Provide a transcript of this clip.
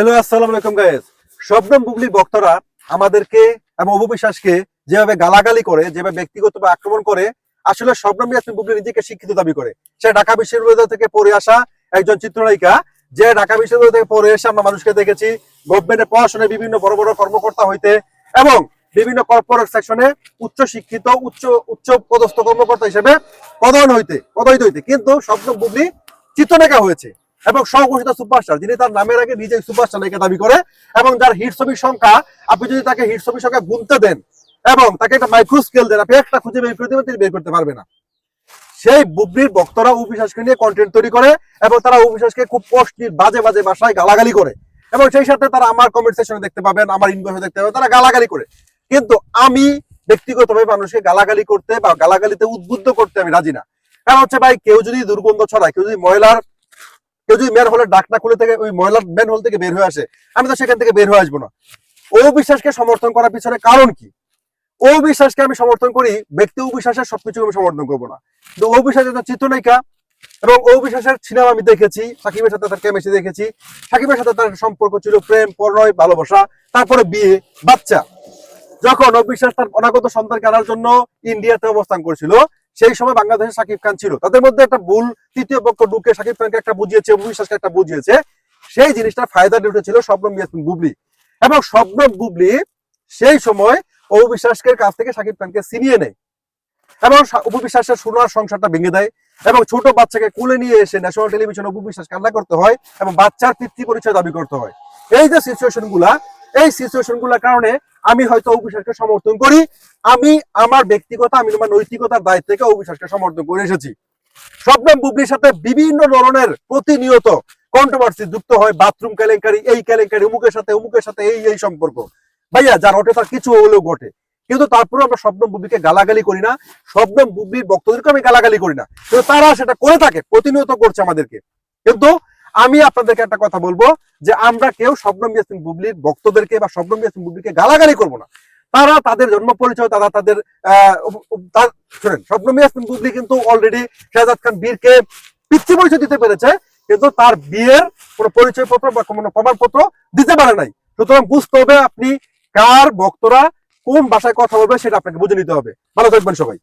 Hello, আসসালামু আলাইকুম guys. Shabnam বুবলির বক্তারা আমাদেরকে এবং অপু বিশ্বাসকে যেভাবে গালাগালি করে, যেভাবে ব্যক্তিগতভাবে আক্রমণ করে, আসলে শবনম ইয়াসমিন বুবলি নিজেকে শিক্ষিত দাবি করে। সে ঢাকা বিশ্ববিদ্যালয় থেকে পড়ে আসা একজন চিত্রনায়িকা, যে ঢাকা বিশ্ববিদ্যালয় থেকে পড়ে এসে আমরা মানুষকে দেখেছি গভর্নমেন্টের পড়াশোনায় বিভিন্ন বড় বড় কর্মকর্তা হইতে এবং বিভিন্ন কর্পোরেট সেকশনে উচ্চ শিক্ষিত উচ্চ পদস্থ কর্মকর্তা হিসেবে পদোন্নতি হইতে, কিন্তু শবনম বুবলি চিত্রনায়িকা হয়েছে এবং স্বঘোষিত সুপারস্টার, যিনি তার নামের আগে নিজে সুপারস্টার নায়িকা দাবি করে এবং যার হিট ছবির সংখ্যা আপনি যদি তাকে হিট ছবির সংখ্যা গুনতে দেন এবং তাকে একটা মাইক্রো স্কেল দেন, আপনি একটা খুঁজে বের করে দেবেন, তিনি বের করতে পারবে না। সেই বুবলির বক্তরা অপু বিশ্বাসকে নিয়ে কন্টেন্ট তৈরি করে এবং তারা অপু বিশ্বাসকে খুব অশ্লীল বাজে বাজে ভাষায় গালাগালি করে এবং সেই সাথে তারা আমার কমেন্ট সেকশনে দেখতে পাবেন, আমার ইনবক্সে দেখতে পাবেন, তারা গালাগালি করে। কিন্তু আমি ব্যক্তিগতভাবে মানুষকে গালাগালি করতে বা গালাগালিতে উদ্বুদ্ধ করতে আমি রাজি না। কারণ হচ্ছে ভাই, কেউ যদি দুর্গন্ধ ছড়ায়, কেউ যদি ম্যান হলের ডাকনা খুলে থেকে ওই ময়লার ম্যান হল থেকে বের হয়ে আসে, আমি তো সেখান থেকে বের হয়ে আসবো না। ও বিশ্বাসকে সমর্থন করার পিছনে কারণ কি? ও বিশ্বাসকে আমি সমর্থন করি, ব্যক্তি ও বিশ্বাসের সবকিছু আমি সমর্থন করবো না। কিন্তু ও বিশ্বাস একটা চিত্রনায়িকা এবং ও বিশ্বাসের সিনেমা আমি দেখেছি, সাকিবের সাথে তার কেমিস্ট্রি দেখেছি, সাকিবের সাথে তার সম্পর্ক ছিল প্রেম, প্রণয়, ভালোবাসা, তারপরে বিয়ে, বাচ্চা। যখন ও বিশ্বাস তার অনাগত সন্তানকে আনার জন্য ইন্ডিয়াতে অবস্থান করেছিল, সেই সময় বাংলাদেশে সাকিব খান ছিল। তাদের মধ্যে একটা ভুল তৃতীয় পক্ষ ঢুকে সাকিব খানকে একটা বুঝিয়েছে, অপু বিশ্বাসকে একটা বুঝিয়েছে। সেই জিনিসটা ফায়দা উঠেছিল শবনম ইয়াসমিন বুবলি এবং শবনম বুবলি সেই সময় অপু বিশ্বাসের কাছ থেকে সাকিব খানকে ছিনিয়ে নেয় এবং অপু বিশ্বাসের সোনার সংসারটা ভেঙে দেয় এবং ছোট বাচ্চাকে কোলে নিয়ে এসে ন্যাশনাল টেলিভিশনে অপু বিশ্বাস কান্না করতে হয় এবং বাচ্চার পিতৃ পরিচয় দাবি করতে হয়। এই যে সিচুয়েশন গুলার কারণে আমি হয়তো অপু বিশ্বাসকে সমর্থন করি। আমি আমার নৈতিকতার দায়িত্ব থেকে অপু বিশ্বাসকে সমর্থন করে এসেছি। শবনম বুবলির সাথে বিভিন্ন ধরনের প্রতিনিয়ত কন্ট্রোভার্সি যুক্ত হয়, বাথরুম কেলেঙ্কারি, এই কেলেঙ্কারি, অমুকের সাথে এই সম্পর্ক। ভাইয়া, যা ঘটে তার কিছু হলেও ঘটে, কিন্তু তারপরে আমরা শবনম বুবলিকে গালাগালি করি না, শবনম বুবলির বক্তব্যকে আমি গালাগালি করি না, কিন্তু তারা সেটা করে থাকে, প্রতিনিয়ত করছে আমাদেরকে। কিন্তু আমি আপনাদেরকে একটা কথা বলবো যে আমরা কেউ শবনম ইয়াসমিন বুবলির বক্তদেরকে বা শবনম ইয়াসমিন বুবলিকে গালাগালি করবো না। তারা তাদের জন্ম পরিচয়, তারা তাদের শোনেন, শবনম ইয়াসমিন বুবলি কিন্তু অলরেডি শাহজাদ খান বীরকে পিতৃ পরিচয় দিতে পেরেছে, কিন্তু তার বিয়ের কোনো পরিচয়পত্র বা কোনো প্রমাণপত্র দিতে পারে নাই। সুতরাং বুঝতে হবে আপনি কার বক্তরা কোন ভাষায় কথা বলবে, সেটা আপনাকে বুঝে নিতে হবে। ভালো থাকবেন সবাই।